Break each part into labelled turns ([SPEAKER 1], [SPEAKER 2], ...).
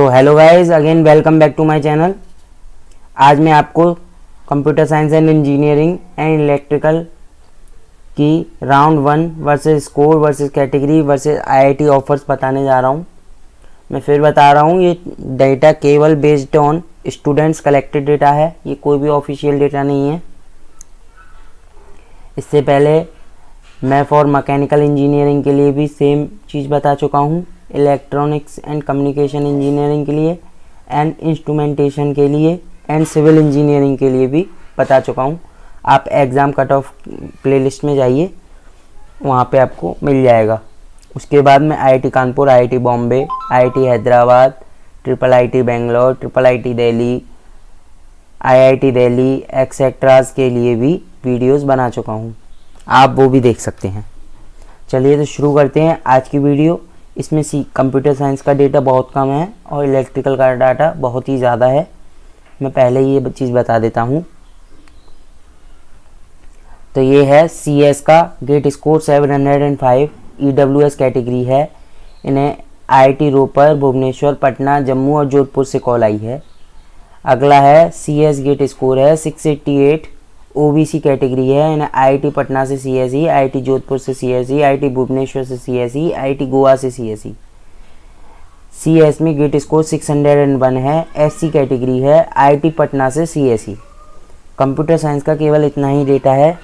[SPEAKER 1] तो hello guys, again welcome back to my channel. आज मैं आपको computer science and engineering and electrical की round 1 versus score versus category versus IIT offers बताने जा रहा हूँ। मैं फिर बता रहा हूँ, ये डेटा केवल based on students collected data है, ये कोई भी ऑफिशियल डेटा नहीं है। इससे पहले मैं फॉर मैकेनिकल इंजीनियरिंग के लिए भी सेम चीज़ बता चुका हूँ, इलेक्ट्रॉनिक्स एंड कम्युनिकेशन इंजीनियरिंग के लिए एंड इंस्ट्रूमेंटेशन के लिए एंड सिविल इंजीनियरिंग के लिए भी बता चुका हूँ। आप एग्ज़ाम कट ऑफ प्लेलिस्ट में जाइए, वहाँ पे आपको मिल जाएगा। उसके बाद में IIT Kanpur, IIT Bombay, IIT Hyderabad, triple IT Bangalore, triple IT Delhi, IIT Delhi etceteras के लिए भी वीडियोस बना चुका हूँ, आप वो भी देख सकते हैं। चलिए तो शुरू करते हैं आज की वीडियो। इसमें कंप्यूटर साइंस का डेटा बहुत कम है और इलेक्ट्रिकल का डाटा बहुत ही ज़्यादा है। मैं पहले ही ये चीज़ बता देता हूँ। तो ये है CS का गेट स्कोर 705, EWS कैटेगरी है। इन्हें IIT रोपर, भुवनेश्वर, पटना, जम्मू और जोधपुर से कॉल आई है। अगला है CS गेट स्कोर है 688, OBC कैटेगरी है। इन्हें IIT पटना से CSE, IIT जोधपुर से CSE, IIT भुवनेश्वर से CSE, IIT गोवा से CSE। CS में गेट स्कोर 601 है, SC कैटेगरी है, IIT पटना से CSE। कंप्यूटर साइंस का केवल इतना ही डेटा है।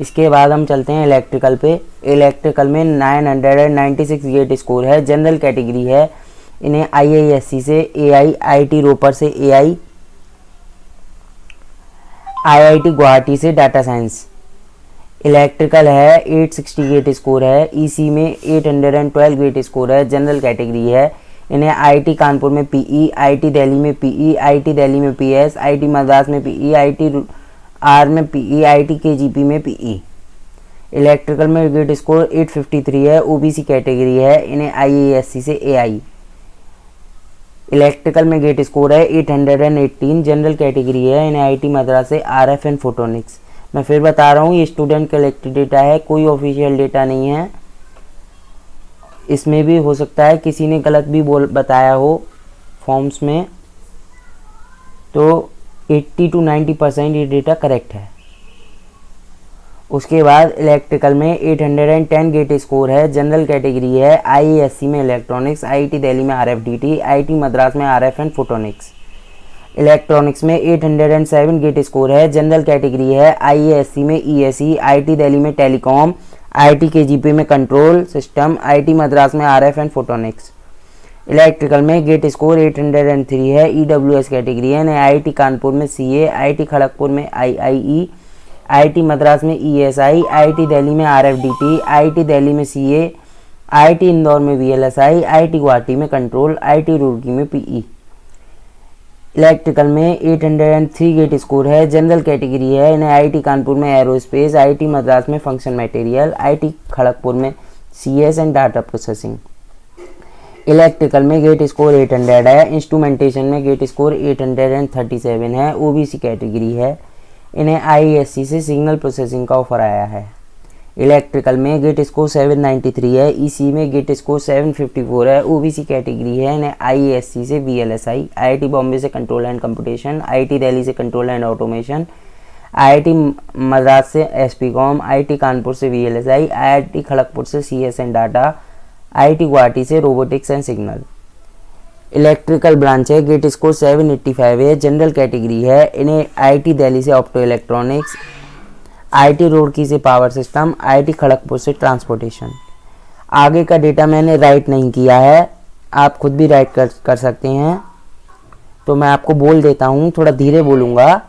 [SPEAKER 1] इसके बाद हम चलते हैं इलेक्ट्रिकल पे। इलेक्ट्रिकल में 996 गेट स्कोर है, जनरल कैटेगरी है। इन्हें IISc से AI, IIT रोपर से AI, IIT गुवाहाटी से डाटा साइंस। इलेक्ट्रिकल है 860 गेट स्कोर है, EC में 812 गेट स्कोर है, जनरल कैटेगरी है। इन्हें IIT कानपुर में PE, IIT दिल्ली में PE, IIT दिल्ली में PS, IIT मद्रास में PE, IIT R में PE, IIT KGP में PE। इलेक्ट्रिकल में गेट स्कोर 853 है, OBC कैटेगरी है। इन्हें IISc से AI। इलेक्ट्रिकल में गेट स्कोर है 818, जनरल कैटेगरी है। इन्हें IIT मद्रास से RF एंड फोटोनिक्स। मैं फिर बता रहा हूँ, ये स्टूडेंट कलेक्टेड डेटा है, कोई ऑफिशियल डेटा नहीं है। इसमें भी हो सकता है किसी ने गलत भी बताया हो फॉर्म्स में, तो 80 to 90% ये डेटा करेक्ट है। उसके बाद इलेक्ट्रिकल में 810 गेट स्कोर है, जनरल कैटेगरी है। IISc में इलेक्ट्रॉनिक्स, IIT दिल्ली में RFDT, IIT मद्रास में RF एंड फोटोनिक्स। इलेक्ट्रॉनिक्स में 807 गेट स्कोर है, जनरल कैटेगरी है। IISc में ESE, IIT दिल्ली में टेलीकॉम, IIT KGP में कंट्रोल सिस्टम, IIT मद्रास में RF एंड फोटोनिक्स। इलेक्ट्रिकल में गेट स्कोर 803 है, EWS कैटेगरी है। IIT कानपुर में CA, IIT खड़गपुर में IIE, IIT मद्रास में ESI, IIT दिल्ली में RFDT, IIT दिल्ली में CA, IIT इंदौर में VLSI, IIT गुवाहाटी में कंट्रोल, IIT रुड़की में PE। इलेक्ट्रिकल में 803 गेट स्कोर है, जनरल कैटेगरी है। इन्हें IIT कानपुर में एरोस्पेस, IIT मद्रास में फंक्शन मटेरियल, IIT खड़गपुर में CS and data processing. Electrical में गेट स्कोर 800 है, इंस्ट्रूमेंटेशन में गेट स्कोर 837 है, OBC कैटेगरी है। इन्हें IISc से सिग्नल प्रोसेसिंग का ऑफर आया है। इलेक्ट्रिकल में गेट स्कोर 793 है, EC में गेट स्कोर 754 है, OBC कैटेगरी है। इन्हें IISc से VLSI, IIT बॉम्बे से control and computation, IIT Delhi से control and automation, IIT Madras से SPCOM, IIT कानपुर से VLSI, IIT खड़गपुर से CS and data, IIT Guwahati से robotics and signal. Electrical branch है, गेट स्कोर 785 है, जनरल कैटेगरी है। इन्हें IIT दिल्ली से ऑप्टो इलेक्ट्रॉनिक्स, IIT रुड़की से पावर सिस्टम, IIT खड़गपुर से ट्रांसपोर्टेशन। आगे का डेटा मैंने राइट नहीं किया है, आप खुद भी राइट कर सकते हैं, तो मैं आपको बोल देता हूँ, थोड़ा धीरे बोलूँगा।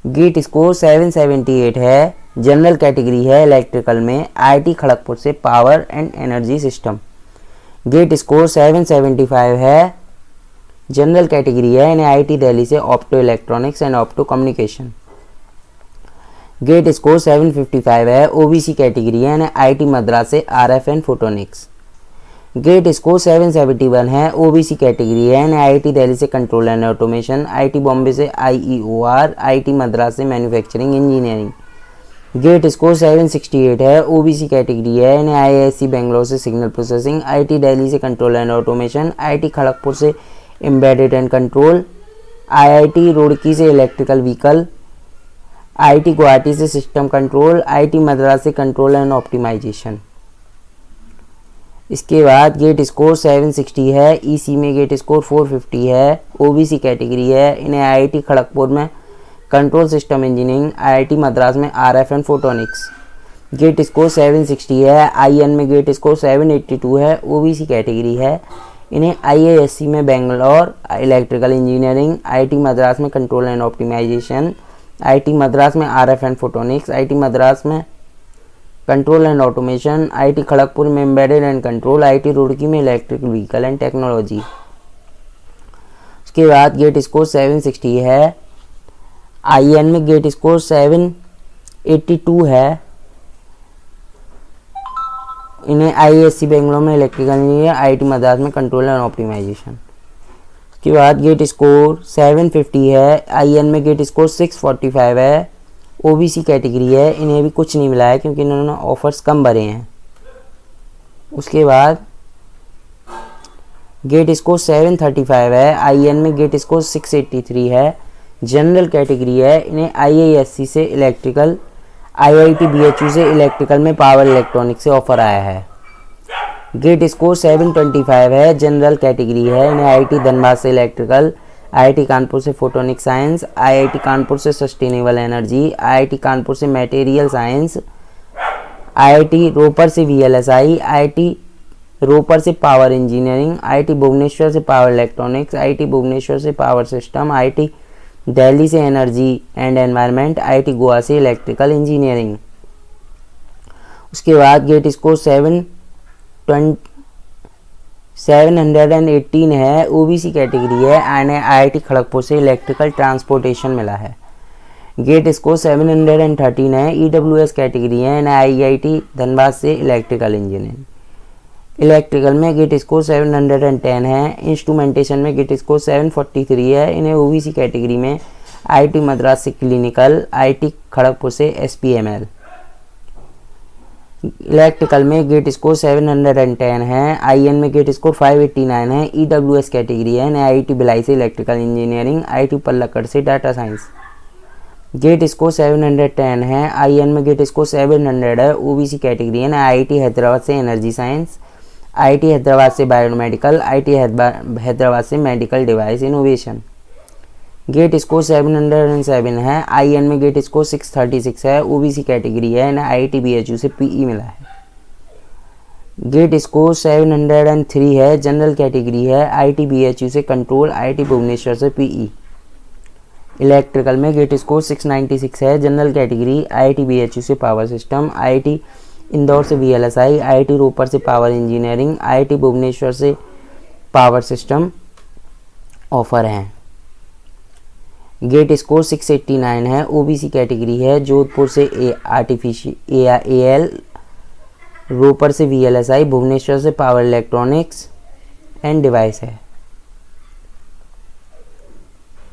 [SPEAKER 1] गेट स्कोर 778 है, जनरल कैटेगरी है। इलेक्ट्रिकल में IIT खड़गपुर से power and energy system. GATE score 775 है, जनरल कैटेगरी है। इन्हें IIT दिल्ली से opto electronics and opto communication. GATE score 755 है, OBC कैटेगरी है। इन्हें IIT मद्रास से RF and photonics. Gate score 771 है, OBC कैटेगरी है। इन्हें IIT दिल्ली से control and automation, IIT Bombay से IEOR, IIT मद्रास से मैन्युफैक्चरिंग इंजीनियरिंग। गेट स्कोर 768 है, OBC कैटेगरी है। इन्हें IISc बेंगलोर से सिग्नल प्रोसेसिंग, IIT दिल्ली से control and automation, IIT Kharagpur से embedded and control, IIT Roorkee से इलेक्ट्रिकल व्हीकल, आईआईटी गुवाहाटी से सिस्टम कंट्रोल, आईआईटी मद्रास से कंट्रोल एंड ऑप्टिमाइजेशन। इसके बाद गेट स्कोर 760 है, ईसी में गेट स्कोर 450 है, ओबीसी कैटेगरी है। इन्हें आईआईटी खड़गपुर में control system engineering, IIT Madras में RF and photonics. Gate score 760 है, आईएन में गेट स्कोर 782 है, ओबीसी कैटेगरी है। इन्हें आईआईएससी में Bangalore electrical engineering, IIT Madras में control and optimisation, IIT Madras में RF and photonics, IIT Madras में control and automation, IIT Kharagpur में embedded and control, IIT Roorkee में इलेक्ट्रिक व्हीकल एंड टेक्नोलॉजी। उसके बाद गेट स्कोर 760 है, आईएन में गेट स्कोर 782 है। इन्हें आईआईएससी बेंगलोर में इलेक्ट्रिकल इंजीनियर, आईआईटी मद्रास में कंट्रोल एंड ऑप्टिमाइजेशन। उसके बाद गेट स्कोर 750 है, आईएन में गेट स्कोर 645 है, ओबीसी कैटेगरी है। इन्हें भी कुछ नहीं मिला है क्योंकि इन्होंने ऑफर्स कम भरे हैं। उसके बाद गेट स्कोर 735 है, आईएन में गेट स्कोर 683 है, जनरल कैटेगरी है। इन्हें आईआईएससी से इलेक्ट्रिकल, आईआईटी बीएचयू से इलेक्ट्रिकल में पावर इलेक्ट्रॉनिक से ऑफर आया है। गेट स्कोर 725 है, जनरल कैटेगरी है। इन्हें आईआईटी धनबाद से इलेक्ट्रिकल, आईआईटी कानपुर से फोटोनिक साइंस, आईआईटी कानपुर से सस्टेनेबल एनर्जी, आईआईटी कानपुर से मटेरियल साइंस, आईआईटी रोपर से वीएलएसआई, आईआईटी रोपर से पावर इंजीनियरिंग, आईआईटी भुवनेश्वर से पावर इलेक्ट्रॉनिक्स, आईआईटी भुवनेश्वर से पावर सिस्टम, आईआईटी दिल्ली से energy and environment, IIT Goa से इलेक्ट्रिकल इंजीनियरिंग। उसके बाद गेट स्कोर 718 है, ओबीसी कैटेगरी है। आईआईटी खड़गपुर से इलेक्ट्रिकल ट्रांसपोर्टेशन मिला है। गेट स्कोर 713 है, ईडब्ल्यूएस कैटेगरी है। आईआईटी धनबाद से इलेक्ट्रिकल इंजीनियरिंग। इलेक्ट्रिकल में गेट स्कोर 710 है, इंस्ट्रूमेंटेशन में गेट स्कोर 743 है। इन्हें ओबीसी कैटेगरी में आईआईटी मद्रास से क्लिनिकल, आईआईटी खड़गपुर से एसपीएमएल। इलेक्ट्रिकल में गेट स्कोर 710 है, आईएन में गेट स्कोर 589 है, ईडब्ल्यूएस कैटेगरी है। आईआईटी भिलाई से इलेक्ट्रिकल इंजीनियरिंग, आईआईटी पल्लक्कड़ से डाटा साइंस। गेट स्कोर 710 है, आईएन में गेट स्कोर 700 है, ओबीसी कैटेगरी है। आईआईटी हैदराबाद से एनर्जी साइंस, आईआईटी हैदराबाद से बायोमेडिकल, आईआईटी हैदराबाद से medical device innovation. GATE score 707 है, आईएन में गेट स्कोर 636 है, ओबीसी कैटेगरी है। आईआईटी बीएचयू से पीई मिला है। गेट स्कोर 703 है, जनरल कैटेगरी है। आईआईटी बीएचयू से कंट्रोल, आईआईटी भुवनेश्वर से पीई। इलेक्ट्रिकल में गेट स्कोर 696 है, जनरल कैटेगरी, आईआईटी बीएचयू से पावर सिस्टम, आईआईटी इंदौर से वीएलएसआई, आईआईटी रोपर से पावर इंजीनियरिंग, आईआईटी भुवनेश्वर से पावर सिस्टम ऑफर हैं। गेट स्कोर 689 है, ओबीसी कैटेगरी है। जोधपुर से एआईएल, रोपर से वीएलएसआई, भुवनेश्वर से पावर इलेक्ट्रॉनिक्स एंड डिवाइस है।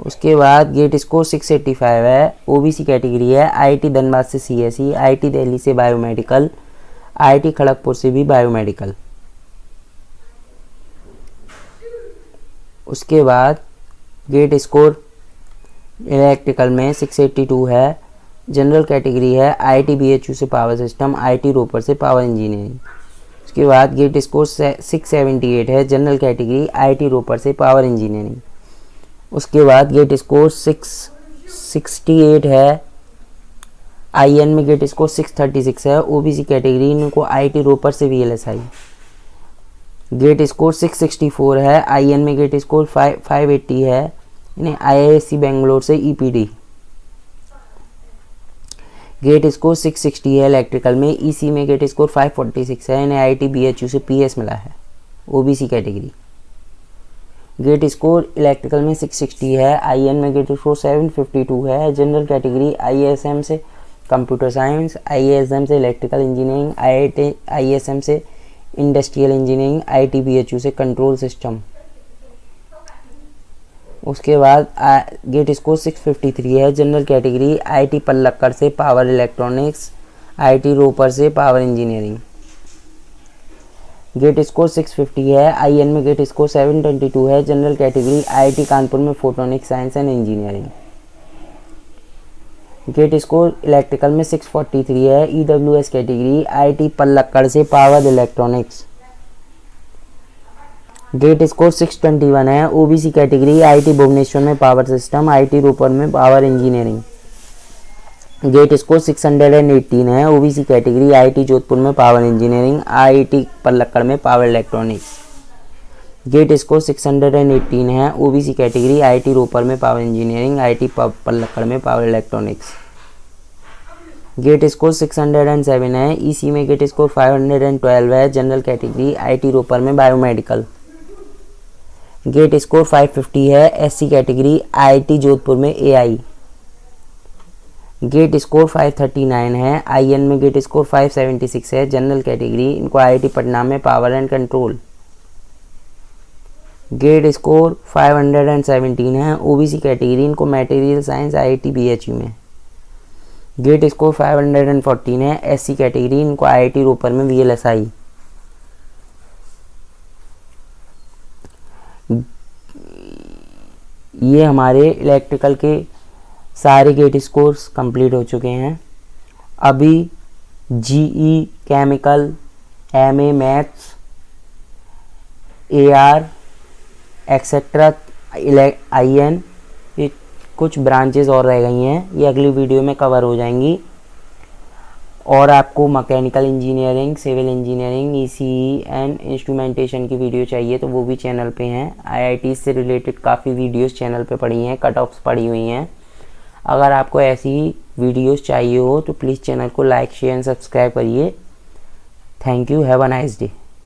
[SPEAKER 1] उसके बाद गेट स्कोर 685 है, ओबीसी कैटेगरी है। आईआईटी धनबाद से सीएसई, आईआईटी दिल्ली से बायोमेडिकल, आईआईटी खड़गपुर से भी बायोमेडिकल। उसके बाद गेट स्कोर इलेक्ट्रिकल में 682 है, जनरल कैटेगरी है। आईआईटी बीएचयू से पावर सिस्टम, आईआईटी रोपर से पावर इंजीनियरिंग। उसके बाद गेट स्कोर 678 है, जनरल कैटेगरी, आईआईटी रोपर से पावर इंजीनियरिंग। उसके बाद गेट स्कोर 668 है, आईएन में गेट स्कोर 636 है, ओबीसी कैटेगरी, इनको आईआईटी रोपर से वीएलएसआई। गेट स्कोर 664 है, आईएन में गेट स्कोर 580 है, इन्हें आईआईएससी बेंगलोर से ईपीडी। गेट स्कोर 660 है इलेक्ट्रिकल में, ईसी में गेट स्कोर 546 है, इन्हें आईआईटी बीएचयू से पीएस मिला है, OBC category. GATE score electrical में 660 है, आईएन में गेट स्कोर 752 है, जनरल कैटेगरी, आईएसएम से कंप्यूटर साइंस, आईएसएम से इलेक्ट्रिकल इंजीनियरिंग, आईआईटी आईएसएम से इंडस्ट्रियल इंजीनियरिंग, आईआईटी बीएचयू से कंट्रोल सिस्टम। उसके बाद गेट स्कोर 653 है, जनरल कैटेगरी, आईआईटी पल्लक्कड़ से पावर इलेक्ट्रॉनिक्स, आईआईटी रोपर से पावर इंजीनियरिंग। गेट स्कोर 650 है। आईएन में गेट स्कोर 722 है। जनरल कैटेगरी आईआईटी कानपुर में photonic science and engineering. GATE score electrical में 643 है। ईडब्ल्यूएस कैटेगरी आईआईटी पलक्कड़ से पावर इलेक्ट्रॉनिक्स। गेट स्कोर 621 है। ओबीसी कैटेगरी आईआईटी भुवनेश्वर में पावर सिस्टम, आईआईटी रोपर में पावर इंजीनियरिंग। गेट स्कोर 618 है। ओबीसी कैटेगरी आईआईटी जोधपुर में पावर इंजीनियरिंग, आईआईटी पलक्कड़ में पावर इलेक्ट्रॉनिक्स। गेट स्कोर 618 है। ओबीसी कैटेगरी आईआईटी रोपर में पावर इंजीनियरिंग, आईआईटी पलक्कड़ में पावर इलेक्ट्रॉनिक्स। गेट स्कोर 607 है। ईसी में गेट स्कोर 512 है। जनरल कैटेगरी आईआईटी रोपर में बायोमेडिकल। गेट स्कोर 550 है। एससी कैटेगरी आईआईटी जोधपुर में एआई। गेट स्कोर 539 है। आईएन में गेट स्कोर 576 है। जनरल कैटेगरी इनको आईआईटी पटना में power and control. GATE score 517 है। ओबीसी कैटेगरी इनको मटेरियल साइंस आईआईटी बीएचयू में। गेट स्कोर 514 है। एससी कैटेगरी इनको आईआईटी रोपर में वीएलएसआई। ये हमारे इलेक्ट्रिकल के सारे गेट स्कोर्स कंप्लीट हो चुके हैं। अभी GE chemical, MA maths, AR etcetera, IN, ये कुछ ब्रांचेस और रह गई हैं, ये अगली वीडियो में कवर हो जाएंगी। और आपको mechanical engineering, civil engineering, ECE and instrumentation की वीडियो चाहिए तो वो भी चैनल पे हैं। आईआईटी से रिलेटेड काफ़ी वीडियोस चैनल पे पड़ी हैं, कट ऑफ्स पड़ी हुई हैं। अगर आपको ऐसी वीडियोस चाहिए हो तो प्लीज़ चैनल को लाइक, शेयर एंड सब्सक्राइब करिए। Thank you, have a nice day.